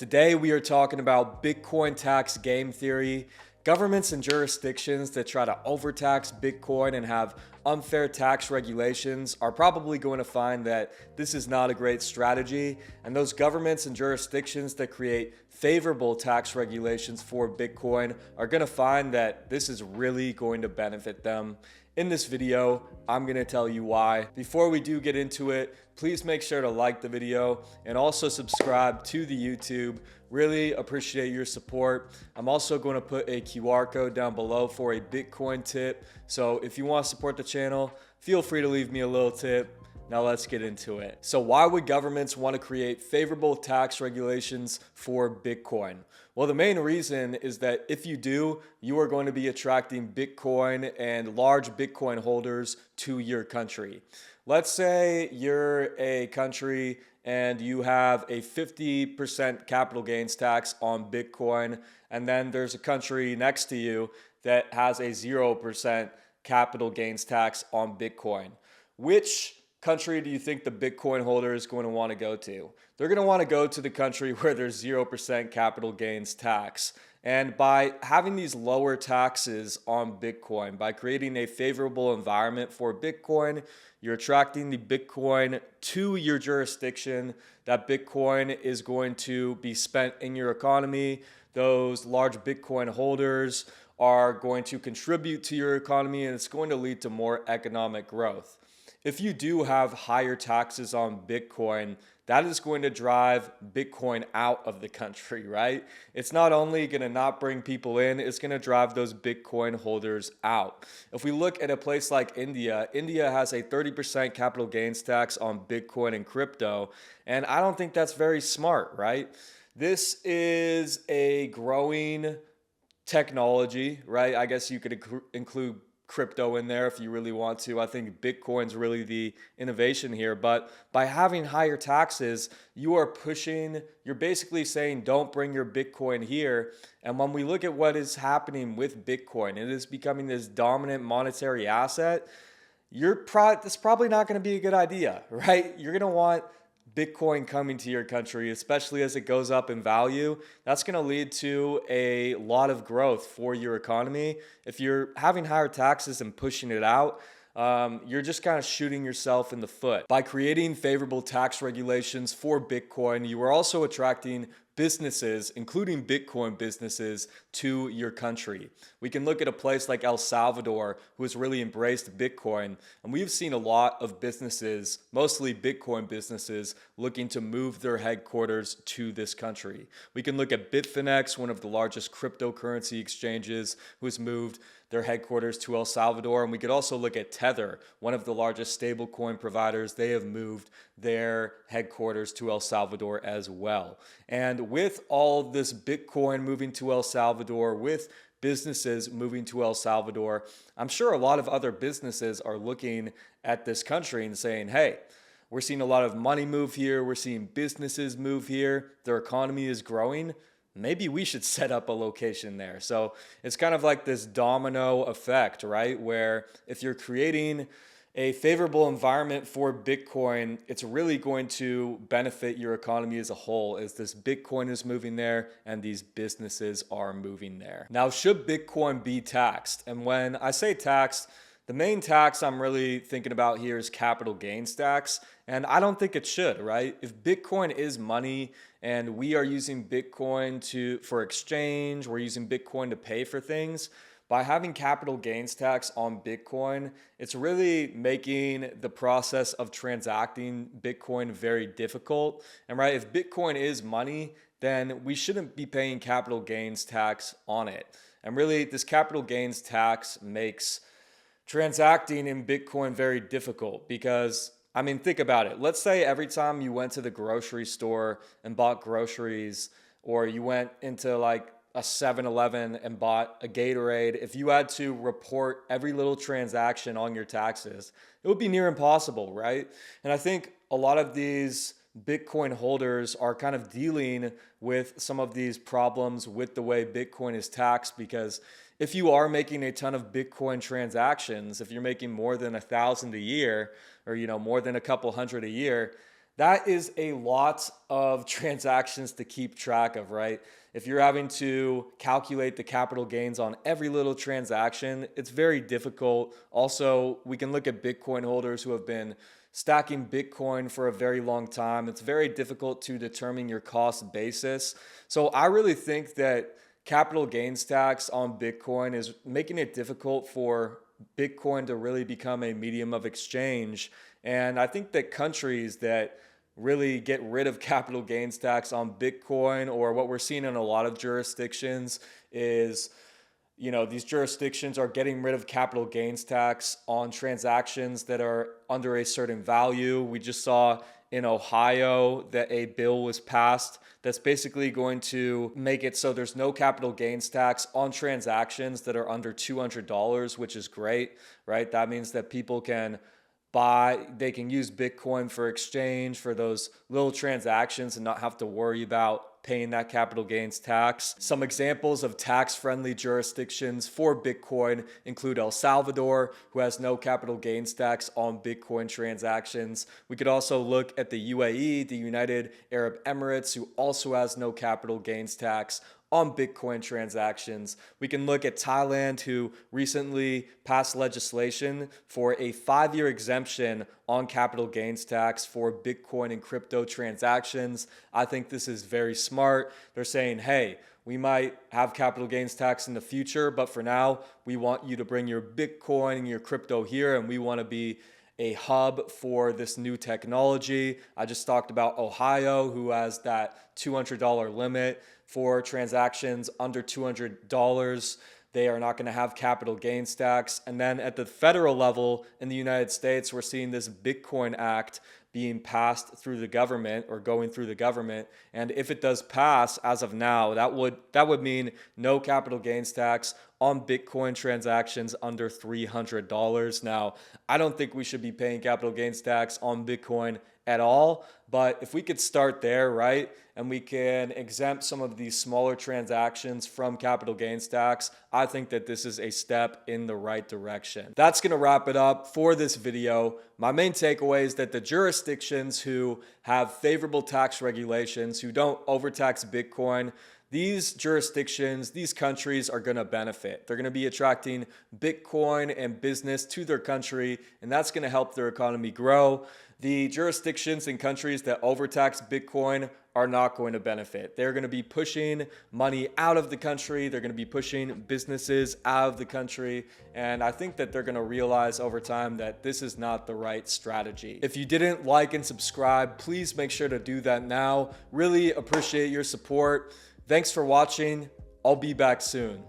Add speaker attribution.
Speaker 1: Today we are talking about Bitcoin tax game theory, governments and jurisdictions that try to overtax Bitcoin and have unfair tax regulations are probably going to find that this is not a great strategy, and those governments and jurisdictions that create favorable tax regulations for Bitcoin are going to find that this is really going to benefit them. In this video, I'm going to tell you why. Before we do get into it, please make sure to like the video and also subscribe to the YouTube. Really appreciate your support. I'm also going to put a QR code down below for a Bitcoin tip. So if you want to support the channel, feel free to leave me a little tip. Now let's get into it. So why would governments want to create favorable tax regulations for Bitcoin? Well, the main reason is that if you do, you are going to be attracting Bitcoin and large Bitcoin holders to your country. Let's say you're a country and you have a 50% capital gains tax on Bitcoin, and then there's a country next to you that has a 0% capital gains tax on Bitcoin. Which country do you think the Bitcoin holder is going to want to go to? They're going to want to go to the country where there's 0% capital gains tax. And by having these lower taxes on Bitcoin, by creating a favorable environment for Bitcoin, you're attracting the Bitcoin to your jurisdiction. That Bitcoin is going to be spent in your economy. Those large Bitcoin holders are going to contribute to your economy, and it's going to lead to more economic growth. If you do have higher taxes on Bitcoin, that is going to drive Bitcoin out of the country, right? It's not only going to not bring people in, it's going to drive those Bitcoin holders out. If we look at a place like India, India has a 30% capital gains tax on Bitcoin and crypto, and I don't think that's very smart, right? This is a growing technology, right? I guess you could include crypto in there if you really want to. I think Bitcoin's really the innovation here, but by having higher taxes, you're basically saying don't bring your Bitcoin here. And when we look at what is happening with Bitcoin, it is becoming this dominant monetary asset. That's probably not going to be a good idea, right? You're going to want Bitcoin coming to your country, especially as it goes up in value. That's going to lead to a lot of growth for your economy. If you're having higher taxes and pushing it out, you're just kind of shooting yourself in the foot. By creating favorable tax regulations for Bitcoin, you are also attracting businesses, including Bitcoin businesses, to your country. We can look at a place like El Salvador, who has really embraced Bitcoin, and we've seen a lot of businesses, mostly Bitcoin businesses, looking to move their headquarters to this country. We can look at Bitfinex, one of the largest cryptocurrency exchanges, who has moved their headquarters to El Salvador. And we could also look at Tether, one of the largest stablecoin providers. They have moved their headquarters to El Salvador as well. And with all of this Bitcoin moving to El Salvador, with businesses moving to El Salvador, I'm sure a lot of other businesses are looking at this country and saying, hey, we're seeing a lot of money move here. We're seeing businesses move here. Their economy is growing. Maybe we should set up a location there. So it's kind of like this domino effect, right? Where if you're creating a favorable environment for Bitcoin, it's really going to benefit your economy as a whole, as this Bitcoin is moving there and these businesses are moving there. Now, should Bitcoin be taxed? And when I say taxed, the main tax I'm really thinking about here is capital gains tax, and I don't think it should, right? If Bitcoin is money and we are using Bitcoin for exchange, we're using Bitcoin to pay for things, by having capital gains tax on Bitcoin, it's really making the process of transacting Bitcoin very difficult. And right, if Bitcoin is money, then we shouldn't be paying capital gains tax on it. And really, this capital gains tax makes transacting in Bitcoin very difficult because, I mean, think about it. Let's say every time you went to the grocery store and bought groceries, or you went into like a 7-Eleven and bought a Gatorade, if you had to report every little transaction on your taxes, it would be near impossible, right? And I think a lot of these Bitcoin holders are kind of dealing with some of these problems with the way Bitcoin is taxed, because if you are making a ton of Bitcoin transactions, if you're making more than 1,000 a year, or more than a couple hundred a year, That is a lot of transactions to keep track of, right? If you're having to calculate the capital gains on every little transaction, it's very difficult. Also, we can look at Bitcoin holders who have been stacking Bitcoin for a very long time. It's very difficult to determine your cost basis. So I really think that capital gains tax on Bitcoin is making it difficult for Bitcoin to really become a medium of exchange. And I think that countries that really get rid of capital gains tax on Bitcoin, or what we're seeing in a lot of jurisdictions is, these jurisdictions are getting rid of capital gains tax on transactions that are under a certain value. We just saw in Ohio that a bill was passed that's basically going to make it so there's no capital gains tax on transactions that are under $200, which is great, right? That means that people can they can use Bitcoin for exchange for those little transactions and not have to worry about paying that capital gains tax. Some examples of tax-friendly jurisdictions for Bitcoin include El Salvador, who has no capital gains tax on Bitcoin transactions. We could also look at the UAE, the United Arab Emirates, who also has no capital gains tax on Bitcoin transactions. We can look at Thailand, who recently passed legislation for a 5-year exemption on capital gains tax for Bitcoin and crypto transactions. I think this is very smart. They're saying, hey, we might have capital gains tax in the future, but for now, we want you to bring your Bitcoin and your crypto here, and we want to be a hub for this new technology. I just talked about Ohio, who has that $200 limit for transactions under $200. They are not going to have capital gains tax. And then at the federal level in the United States, we're seeing this Bitcoin Act being passed through the government, or going through the government. And if it does pass as of now, that would mean no capital gains tax on Bitcoin transactions under $300. Now, I don't think we should be paying capital gains tax on Bitcoin at all, but if we could start there, right, and we can exempt some of these smaller transactions from capital gains tax, I think that this is a step in the right direction. That's going to wrap it up for this video. My main takeaway is that the jurisdictions who have favorable tax regulations, who don't overtax Bitcoin, these jurisdictions, these countries are going to benefit. They're going to be attracting Bitcoin and business to their country, and that's going to help their economy grow. The jurisdictions and countries that overtax Bitcoin are not going to benefit. They're going to be pushing money out of the country. They're going to be pushing businesses out of the country. And I think that they're going to realize over time that this is not the right strategy. If you didn't like and subscribe, please make sure to do that now. Really appreciate your support. Thanks for watching. I'll be back soon.